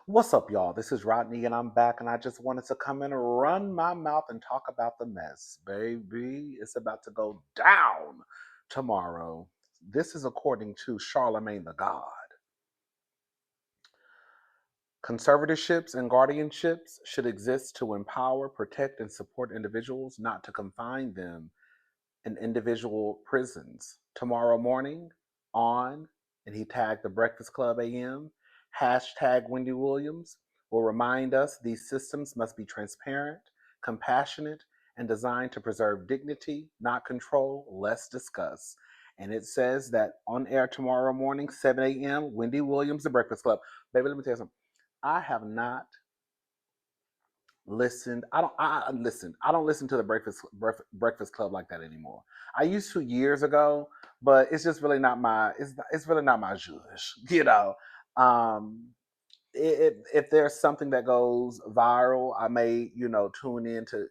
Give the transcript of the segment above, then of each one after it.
What's up, y'all? This is Rodney, and I'm back, and I just wanted to come in and run my mouth and talk about the mess. Baby, it's about to go down tomorrow. This is according to Charlemagne the God. Conservatorships and guardianships should exist to empower, protect, and support individuals, not to confine them in individual prisons. Tomorrow morning on, and he tagged the Breakfast Club AM, hashtag Wendy Williams, will remind us these systems must be transparent, compassionate, and designed to preserve dignity, not control. Let's discuss. And it says that on air tomorrow morning, 7 a.m., Wendy Williams, The Breakfast Club. Baby, let me tell you something. I have not listened. I don't listen to the Breakfast Club like that anymore. I used to years ago, but it's just really not my. It's really not my zhuzh. Um, if there's something that goes viral, I may tune in to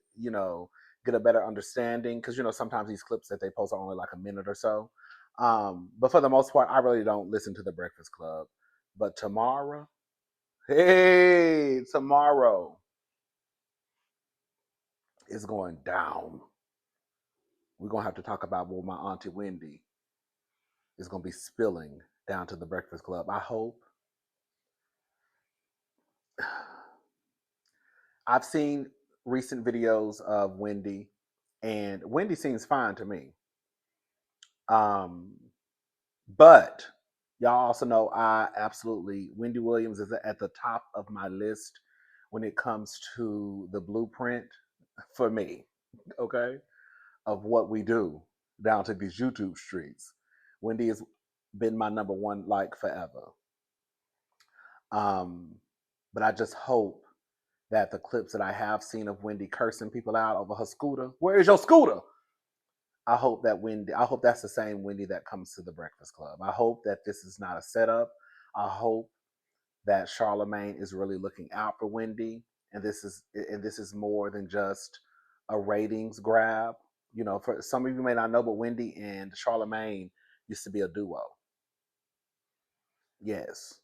get a better understanding because sometimes these clips that they post are only like a minute or so. But for the most part, I really don't listen to the Breakfast Club. But tomorrow, hey, tomorrow is going down. We're gonna have to talk about what my auntie Wendy is gonna be spilling down to the Breakfast Club. I hope. I've seen recent videos of Wendy, and Wendy seems fine to me. Um, but y'all also know I absolutely Wendy Williams is at the top of my list when it comes to the blueprint for me. Okay, of what we do down to these YouTube streets. Wendy has been my number one like forever. Um, but I just hope that the clips that I have seen of Wendy cursing people out over her scooter, where is your scooter? I hope that's the same Wendy that comes to the Breakfast Club. I hope that this is not a setup. I hope that Charlemagne is really looking out for Wendy, and this is more than just a ratings grab. For some of you may not know, but Wendy and Charlemagne used to be a duo. Yes,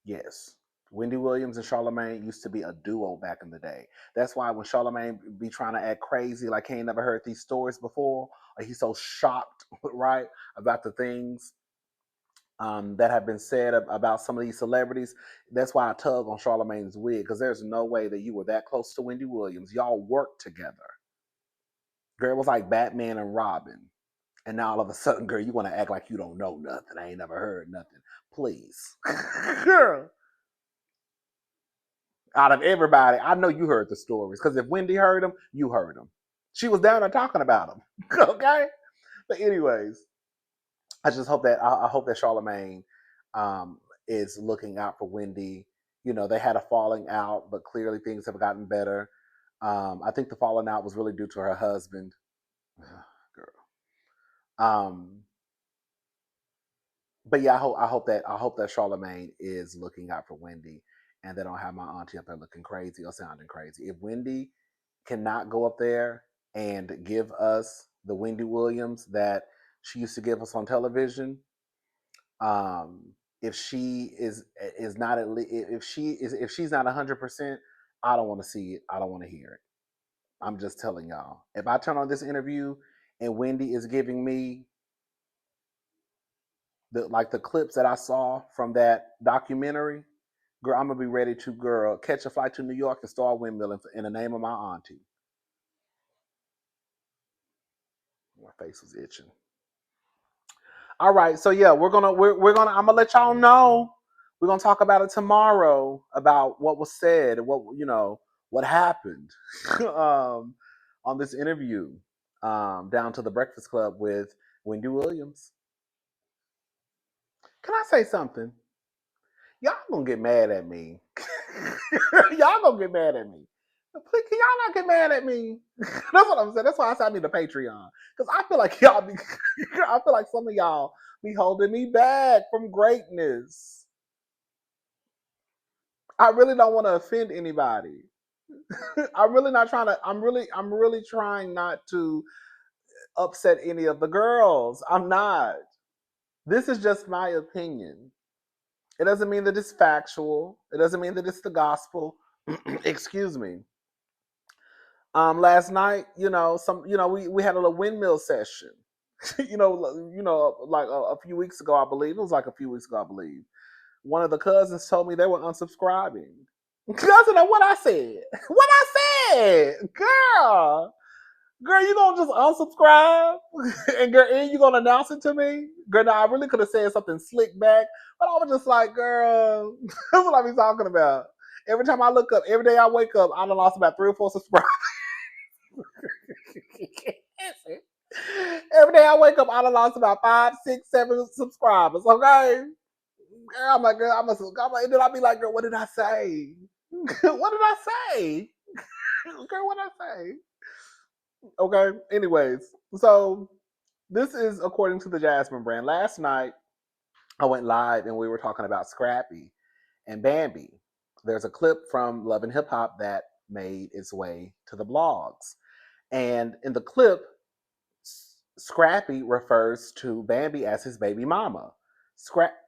yes. Wendy Williams and Charlemagne used to be a duo back in the day. That's why when Charlemagne be trying to act crazy, like he ain't never heard these stories before, or he's so shocked, right, about the things that have been said about some of these celebrities. That's why I tug on Charlemagne's wig, because there's no way that you were that close to Wendy Williams. Y'all worked together. Girl, it was like Batman and Robin. And now all of a sudden, girl, you want to act like you don't know nothing. I ain't never heard nothing. Please. Girl, out of everybody, I know you heard the stories. Because if Wendy heard them, you heard them. She was down there talking about them. Okay? But anyways, I just hope that I hope that Charlemagne um, is looking out for Wendy. They had a falling out, but clearly things have gotten better. I think the falling out was really due to her husband. Girl. Um, but yeah, I hope that Charlemagne is looking out for Wendy, and they don't have my auntie up there looking crazy or sounding crazy. If Wendy cannot go up there and give us the Wendy Williams that she used to give us on television, um, if she is not at least if she's not 100%, I don't want to see it. I don't want to hear it. I'm just telling y'all. If I turn on this interview and Wendy is giving me the clips that I saw from that documentary, girl, I'm gonna be ready to catch a flight to New York and start windmilling in the name of my auntie. My face was itching. All right, so yeah, we're gonna I'm gonna let y'all know. We're gonna talk about it tomorrow about what was said and what happened on this interview down to the Breakfast Club with Wendy Williams. Can I say something? Y'all gonna get mad at me. Y'all gonna get mad at me. Please, can y'all not get mad at me? That's what I'm saying. That's why I said I need a Patreon. Because I feel like y'all be I feel like some of y'all be holding me back from greatness. I really don't want to offend anybody. I'm really trying not to upset any of the girls. I'm not. This is just my opinion. It doesn't mean that it's factual. It doesn't mean that it's the gospel. Excuse me. Last night, we had a little windmill session. Like a few weeks ago, I believe it was like a few weeks ago, I believe. One of the cousins told me they were unsubscribing. Cousin, what I said? What I said, girl, you gonna just unsubscribe and you gonna announce it to me? Girl, now I really could have said something slick back, but I was just like, girl, that's what I be talking about. Every time I look up, every day I wake up, I done lost about 3 or 4 subscribers. Every day I wake up, I done lost about 5, 6, 7 subscribers. Okay, girl, I'm like, girl, and then I'll be like, girl, what did I say? What did I say? Girl, what did I say? Okay. Anyways, so this is according to the Jasmine brand. Last night I went live and we were talking about Scrappy and Bambi. There's a clip from Love and Hip Hop that made its way to the blogs. And in the clip, Scrappy refers to Bambi as his baby mama.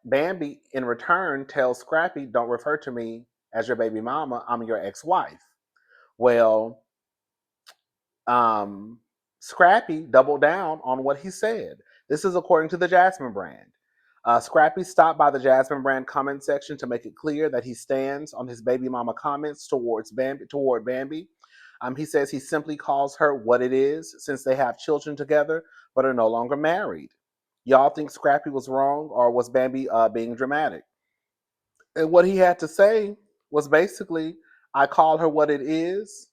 Bambi, in return, tells Scrappy, don't refer to me as your baby mama. I'm your ex-wife. Well, Scrappy doubled down on what he said. This is according to the Jasmine brand. Scrappy stopped by the Jasmine brand comment section to make it clear that he stands on his baby mama comments toward Bambi. He says he simply calls her what it is since they have children together but are no longer married. Y'all think Scrappy was wrong or was Bambi being dramatic? And what he had to say was basically, I call her what it is.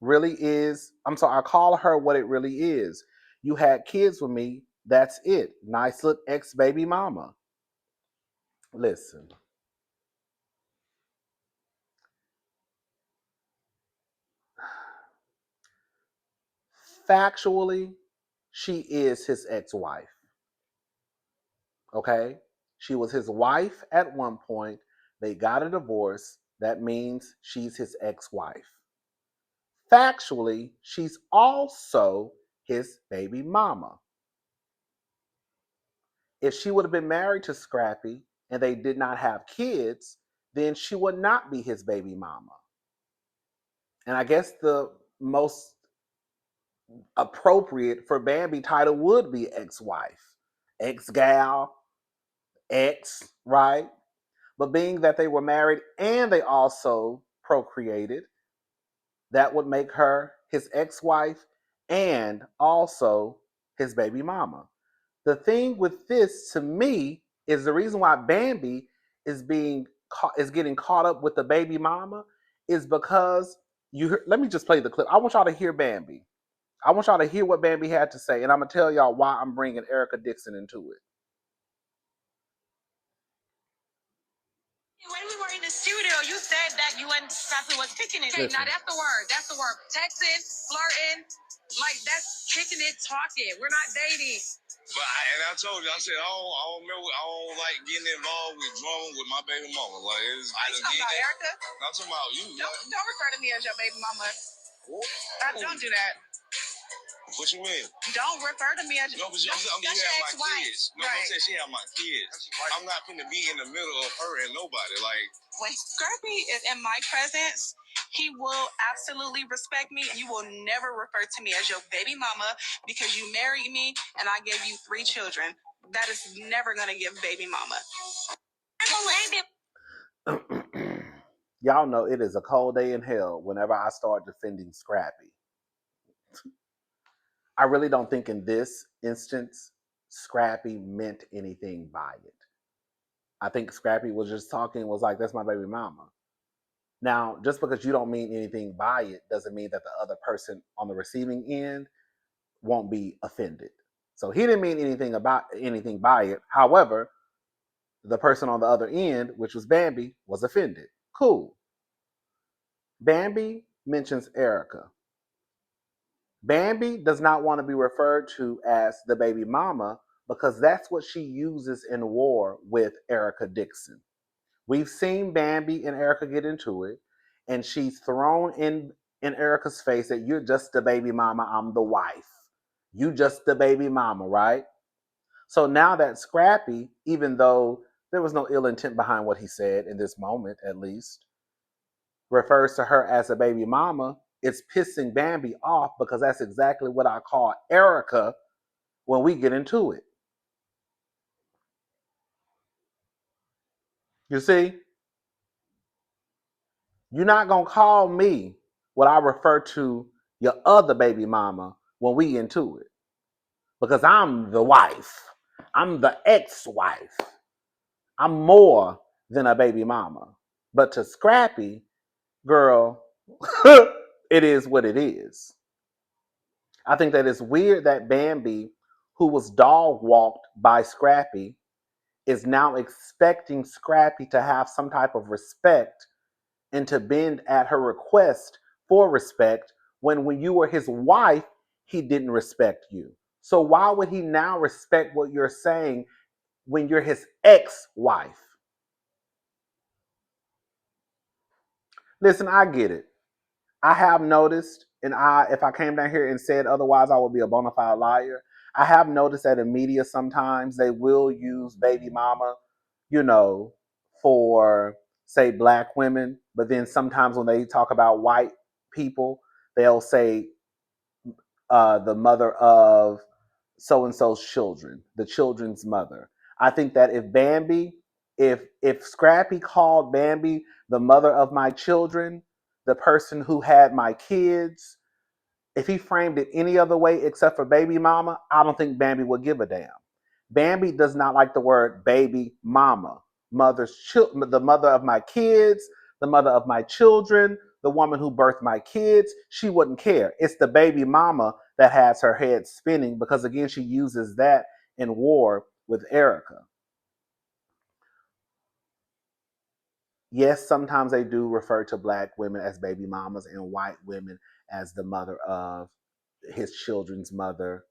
Really is. I'm sorry, I call her what it really is. You had kids with me. That's it. Nice little ex baby mama. Listen. Factually, she is his ex wife. Okay? She was his wife at one point. They got a divorce. That means she's his ex wife. Factually, she's also his baby mama. If she would have been married to Scrappy and they did not have kids, then she would not be his baby mama. And I guess the most appropriate for Bambi title would be ex-wife, ex-gal, ex, right? But being that they were married and they also procreated, that would make her his ex-wife and also his baby mama. The thing with this, to me, is the reason why Bambi is getting caught up with the baby mama is because let me just play the clip. I want y'all to hear Bambi. I want y'all to hear what Bambi had to say, and I'm gonna tell y'all why I'm bringing Erica Dixon into it. When we were in the studio, you said that you and Scrappy was kicking it. Okay, now that's the word. That's the word. Texting, flirting, like that's kicking it, talking. We're not dating. But I told you, I said, I don't remember, I don't like getting involved with drama with my baby mama. Like, it's Are you talking about Erica? I'm talking about you. Don't refer to me as your baby mama. Don't do that. What you mean? Don't refer to me as no, but you have my kids. No, right. I'm saying she have my kids. I'm not finna be in the middle of her and nobody. Like, when Scrappy is in my presence, he will absolutely respect me. You will never refer to me as your baby mama because you married me and I gave you 3 children. That is never gonna give baby mama. Y'all know it is a cold day in hell whenever I start defending Scrappy. I really don't think in this instance Scrappy meant anything by it. I think Scrappy was just talking, was like, that's my baby mama. Now, just because you don't mean anything by it doesn't mean that the other person on the receiving end won't be offended. So he didn't mean anything by it. However, the person on the other end, which was Bambi, was offended. Cool. Bambi mentions Erica. Bambi does not want to be referred to as the baby mama because that's what she uses in war with Erica Dixon. We've seen Bambi and Erica get into it, and she's thrown in Erica's face that you're just the baby mama, I'm the wife. You just the baby mama, right? So now that Scrappy, even though There was no ill intent behind what he said in this moment, at least. Refers to her as a baby mama. It's pissing Bambi off because that's exactly what I call Erica when we get into it. You see, you're not going to call me what I refer to your other baby mama when we into it because I'm the wife. I'm the ex-wife. I'm more than a baby mama. But to Scrappy, girl, it is what it is. I think that it's weird that Bambi, who was dog walked by Scrappy, is now expecting Scrappy to have some type of respect and to bend at her request for respect when you were his wife, he didn't respect you. So why would he now respect what you're saying when you're his ex-wife? Listen, I get it. I have noticed, and if I came down here and said otherwise, I would be a bona fide liar. I have noticed that in media sometimes they will use baby mama, you know, for say black women, but then sometimes when they talk about white people, they'll say the mother of so and so's children, the children's mother. I think that if Scrappy called Bambi the mother of my children, the person who had my kids, if he framed it any other way except for baby mama, I don't think Bambi would give a damn. Bambi does not like the word baby mama. The mother of my kids, the mother of my children, the woman who birthed my kids, she wouldn't care. It's the baby mama that has her head spinning because again, she uses that in war with Erica. Yes, sometimes they do refer to black women as baby mamas and white women as the mother of his children's mother.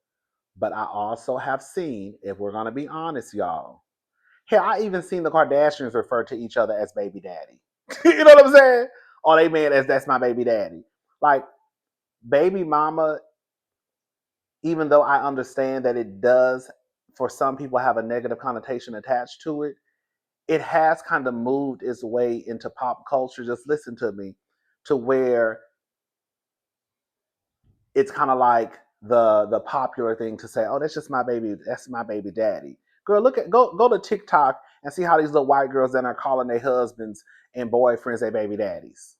But I also have seen, if we're going to be honest, y'all, hell, I even seen the Kardashians refer to each other as baby daddy. You know what I'm saying? Or they man as that's my baby daddy. Like, baby mama, even though I understand that it does, for some people, have a negative connotation attached to it, it has kind of moved its way into pop culture. Just listen to me, to where it's kind of like the popular thing to say, "Oh, that's my baby daddy." Girl, go to TikTok and see how these little white girls that are calling their husbands and boyfriends their baby daddies.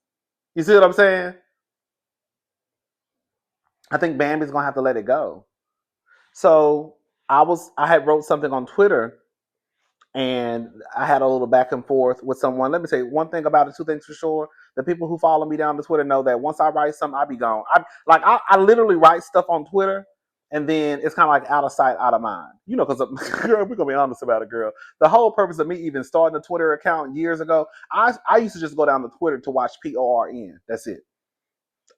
You see what I'm saying? I think Bambi's gonna have to let it go. So I had wrote something on Twitter and I had a little back and forth with someone. Let me say one thing about it, two things for sure. The people who follow me down to Twitter know that once I write something, I be gone. I literally write stuff on Twitter, and then it's kind of like out of sight, out of mind. You know, because girl, we're gonna be honest about it, girl. The whole purpose of me even starting a Twitter account years ago, I used to just go down to Twitter to watch PORN. That's it.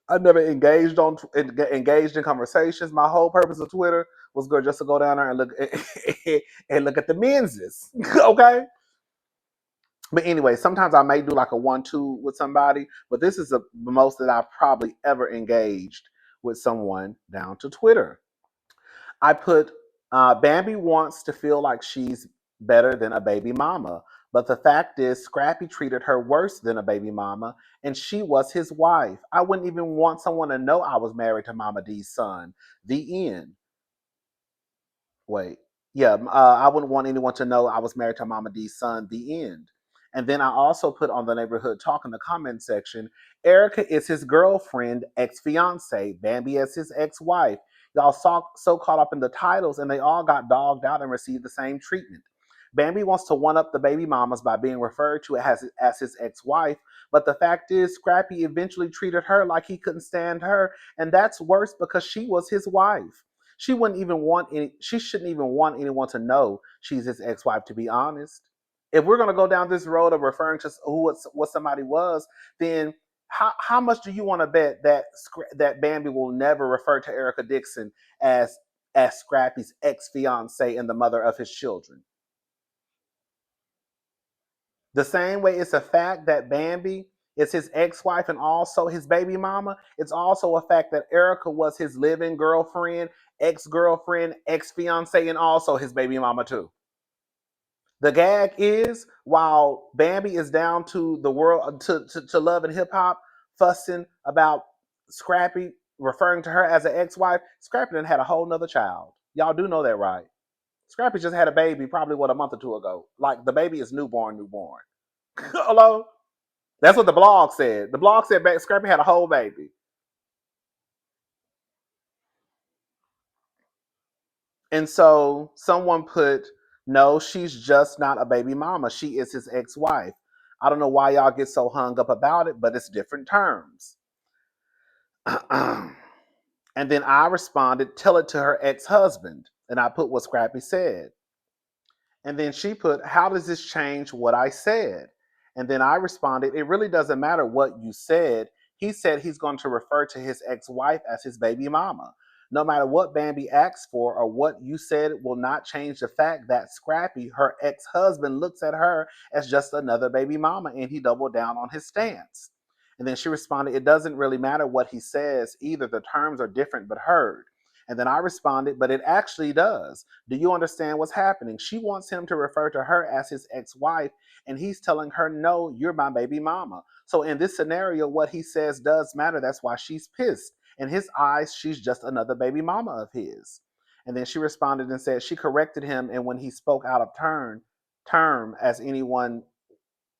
I never engaged in conversations. My whole purpose of Twitter was good just to go down there and look and look at the menses. Okay. But anyway, sometimes I may do like a 1-2 with somebody, but this is the most that I've probably ever engaged with someone down to Twitter. I put Bambi wants to feel like she's better than a baby mama, but the fact is, Scrappy treated her worse than a baby mama, and she was his wife. I wouldn't even want someone to know I was married to Mama D's son. The end. Wait. Yeah, I wouldn't want anyone to know I was married to Mama D's son. The end. And then I also put on the neighborhood talk in the comment section, Erica is his girlfriend, ex-fiance, Bambi is his ex-wife. Y'all so caught up in the titles and they all got dogged out and received the same treatment. Bambi wants to one up the baby mamas by being referred to as his ex-wife, but the fact is Scrappy eventually treated her like he couldn't stand her, and that's worse because she was his wife. She shouldn't even want anyone to know she's his ex-wife, to be honest. If we're gonna go down this road of referring to what somebody was, then how much do you want to bet that Bambi will never refer to Erica Dixon as Scrappy's ex-fiance and the mother of his children? The same way it's a fact that Bambi is his ex-wife and also his baby mama, it's also a fact that Erica was his living girlfriend, ex-fiance, and also his baby mama too. The gag is while Bambi is down to the world to love and hip hop, fussing about Scrappy, referring to her as an ex-wife. Scrappy done had a whole nother child. Y'all do know that, right? Scrappy just had a baby probably a month or two ago. Like the baby is newborn. Hello? That's what the blog said. The blog said Scrappy had a whole baby. And so someone put, no, she's just not a baby mama. She is his ex wife. I don't know why y'all get so hung up about it, but it's different terms. And then I responded, tell it to her ex husband. And I put what Scrappy said. And then she put, how does this change what I said? And then I responded, it really doesn't matter what you said. He said he's going to refer to his ex wife as his baby mama. No matter what Bambi asks for or what you said, it will not change the fact that Scrappy, her ex husband, looks at her as just another baby mama, and he doubled down on his stance. And then she responded, it doesn't really matter what he says either. The terms are different but heard. And then I responded, but it actually does. Do you understand what's happening? She wants him to refer to her as his ex wife, and he's telling her, no, you're my baby mama. So in this scenario, what he says does matter. That's why she's pissed. In his eyes, she's just another baby mama of his. And then she responded and said she corrected him, and when he spoke out of term as anyone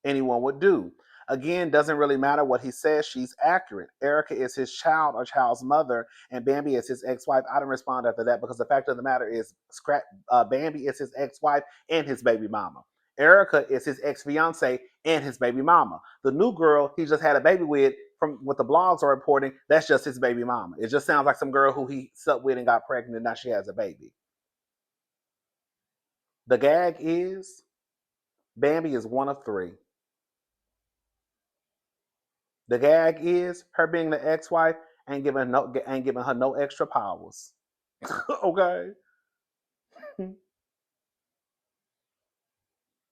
would do. Again, doesn't really matter what he says, she's accurate. Erica is his child or child's mother, and Bambi is his ex-wife. I didn't respond after that because the fact of the matter is, Bambi is his ex-wife and his baby mama. Erica is his ex-fiance and his baby mama. The new girl he just had a baby with, from what the blogs are reporting, that's just his baby mama. It just sounds like some girl who he slept with and got pregnant, and now she has a baby. The gag is Bambi is one of three. The gag is her being the ex-wife ain't giving her no extra powers. Okay,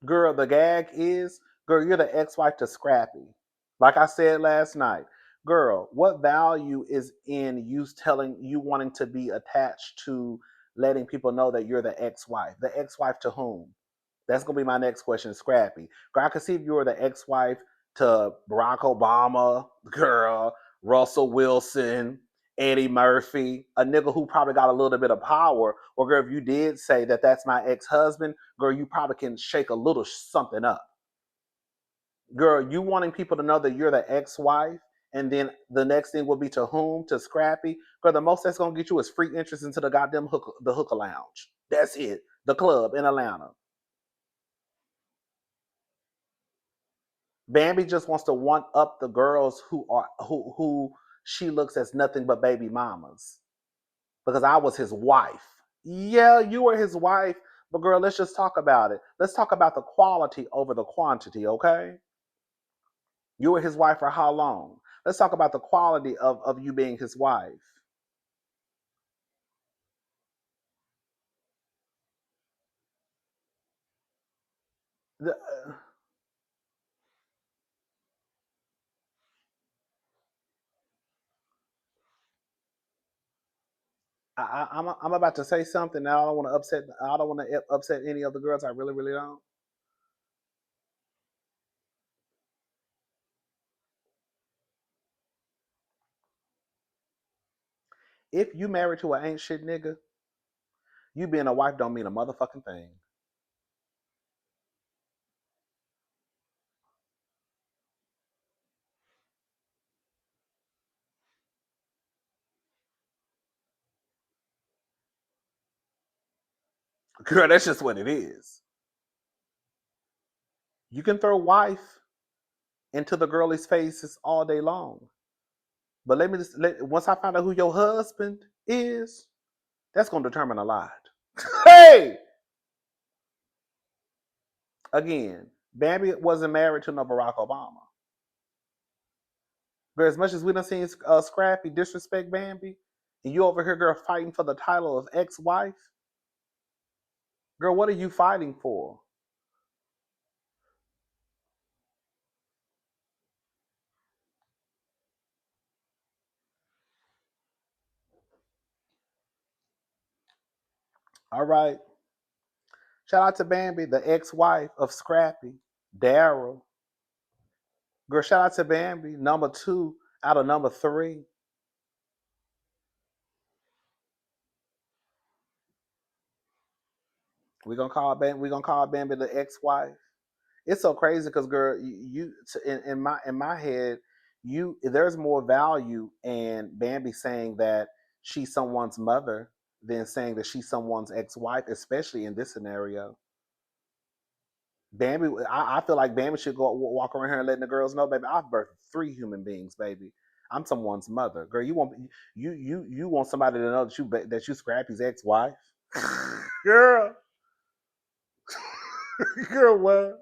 girl. The gag is, girl, you're the ex-wife to Scrappy. Like I said last night, girl, what value is in you wanting to be attached to letting people know that you're the ex-wife? The ex-wife to whom? That's gonna be my next question, Scrappy. Girl, I could see if you were the ex-wife to Barack Obama, girl, Russell Wilson, Eddie Murphy, a nigga who probably got a little bit of power. Or girl, if you did say that that's my ex-husband, girl, you probably can shake a little something up. Girl, you wanting people to know that you're the ex-wife, and then the next thing will be to whom? To Scrappy. Girl, the most that's gonna get you is free entrance into the goddamn hookah lounge. That's it. The club in Atlanta. Bambi just wants to one up the girls who she looks as nothing but baby mamas. Because I was his wife. Yeah, you were his wife, but girl, let's just talk about it. Let's talk about the quality over the quantity, okay? You were his wife for how long? Let's talk about the quality of you being his wife. The, I'm about to say something. Now I don't want to upset. I don't want to upset any of the girls. I really, really don't. If you married to an ain't shit nigga, you being a wife don't mean a motherfucking thing. Girl, that's just what it is. You can throw wife into the girlies' faces all day long. But once I find out who your husband is, that's gonna determine a lot. Hey! Again, Bambi wasn't married to no Barack Obama. But as much as we done seen Scrappy disrespect Bambi, and you over here, girl, fighting for the title of ex-wife, girl, what are you fighting for? All right. Shout out to Bambi, the ex-wife of Scrappy, Daryl. Girl, shout out to Bambi, number 2 out of number 3. We gonna call Bambi the ex-wife. It's so crazy because girl, in my head, there's more value in Bambi saying that she's someone's mother than saying that she's someone's ex-wife, especially in this scenario. Bambi, I feel like Bambi should go walk around here and letting the girls know, baby, I've birthed 3 human beings, baby. I'm someone's mother, girl. You want somebody to know that you Scrappy's ex-wife, girl, girl, what?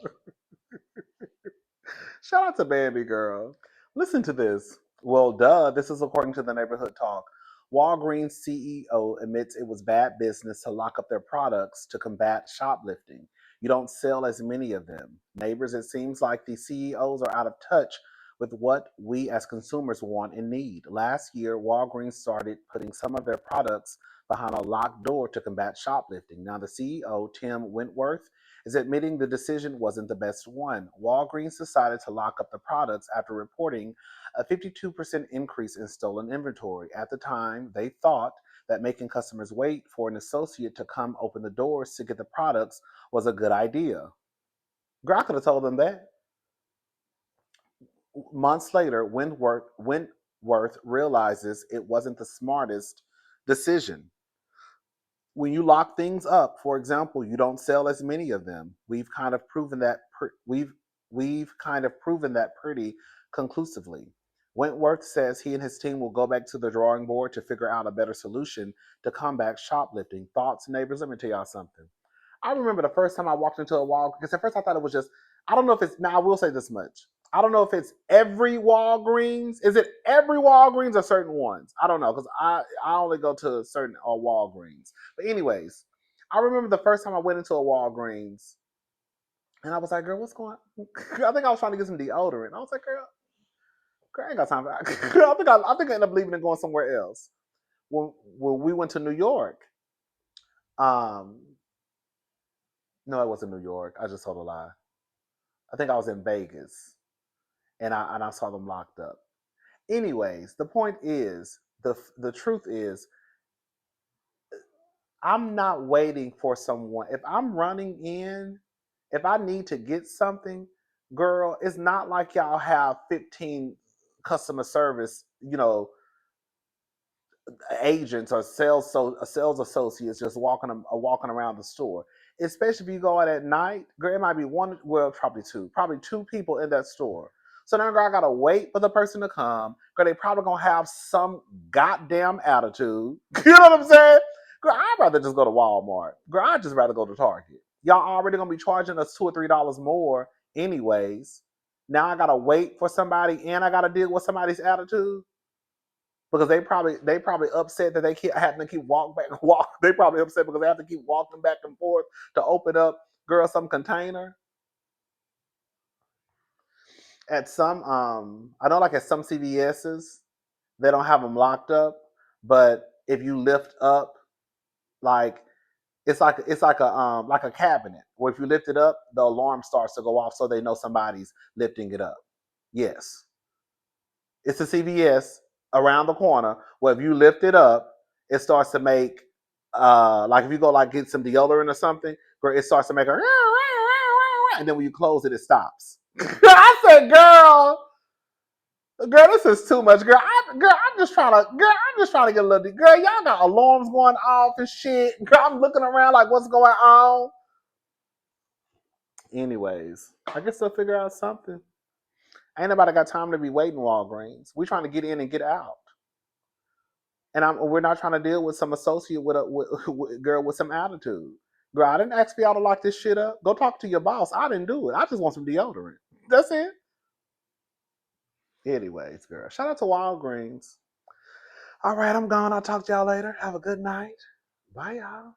Shout out to Bambi Girl. Listen to this. Well, duh. This is according to the Neighborhood Talk. Walgreens CEO admits it was bad business to lock up their products to combat shoplifting. You don't sell as many of them. Neighbors, it seems like the CEOs are out of touch with what we as consumers want and need. Last year, Walgreens started putting some of their products behind a locked door to combat shoplifting. Now, the CEO, Tim Wentworth, is admitting the decision wasn't the best one. Walgreens decided to lock up the products after reporting a 52% increase in stolen inventory. At the time, they thought that making customers wait for an associate to come open the doors to get the products was a good idea. Girl, I could have told them that. Months later, Wentworth realizes it wasn't the smartest decision. When you lock things up, for example, you don't sell as many of them. We've kind of proven that pretty conclusively. Wentworth says he and his team will go back to the drawing board to figure out a better solution to combat shoplifting. Thoughts, neighbors? Let me tell y'all something. I remember the first time I walked into a Walgreens, because at first I thought it was just, I don't know if it's, now I will say this much. I don't know if it's every Walgreens. Is it every Walgreens or certain ones? I don't know, because I only go to certain Walgreens. But anyways, I remember the first time I went into a Walgreens, and I was like, girl, what's going on? I think I was trying to get some deodorant. I was like, girl, I ain't got time for that. Girl, I think I ended up leaving and going somewhere else. When we went to New York, um, no, it wasn't New York. I just told a lie. I think I was in Vegas, and I saw them locked up. Anyways, the point is, the truth is, I'm not waiting for someone. If I'm running in, if I need to get something, girl, it's not like y'all have 15 customer service, agents or sales associates just walking around the store. Especially if you go out at night, girl, it might be one, well, probably two people in that store. So now, girl, I gotta wait for the person to come. Girl, they probably gonna have some goddamn attitude. You know what I'm saying? Girl, I'd rather just go to Walmart. Girl, I'd just rather go to Target. Y'all already gonna be charging us $2 or $3 more, anyways. Now I gotta wait for somebody, and I gotta deal with somebody's attitude because they probably upset that they keep having to keep walk. They probably upset because they have to keep walking back and forth to open up, girl, some container. At some, I know, like at some CVS's, they don't have them locked up, but if you lift up, like it's like a cabinet where if you lift it up, the alarm starts to go off, so they know somebody's lifting it up. Yes, it's a CVS around the corner where if you lift it up, it starts to make like if you go like get some deodorant or something, where it starts to make a and then when you close it, it stops. I said, girl, this is too much, girl. I'm just trying to get a little. Girl, y'all got alarms going off and shit. Girl, I'm looking around like, what's going on? Anyways, I guess they'll figure out something. Ain't nobody got time to be waiting Walgreens. We trying to get in and get out. And we're not trying to deal with some associate with girl with some attitude. Girl, I didn't ask for y'all to lock this shit up. Go talk to your boss. I didn't do it. I just want some deodorant. That's it. Anyways, girl, shout out to Walgreens. All right, I'm gone. I'll talk to y'all later. Have a good night. Bye, y'all.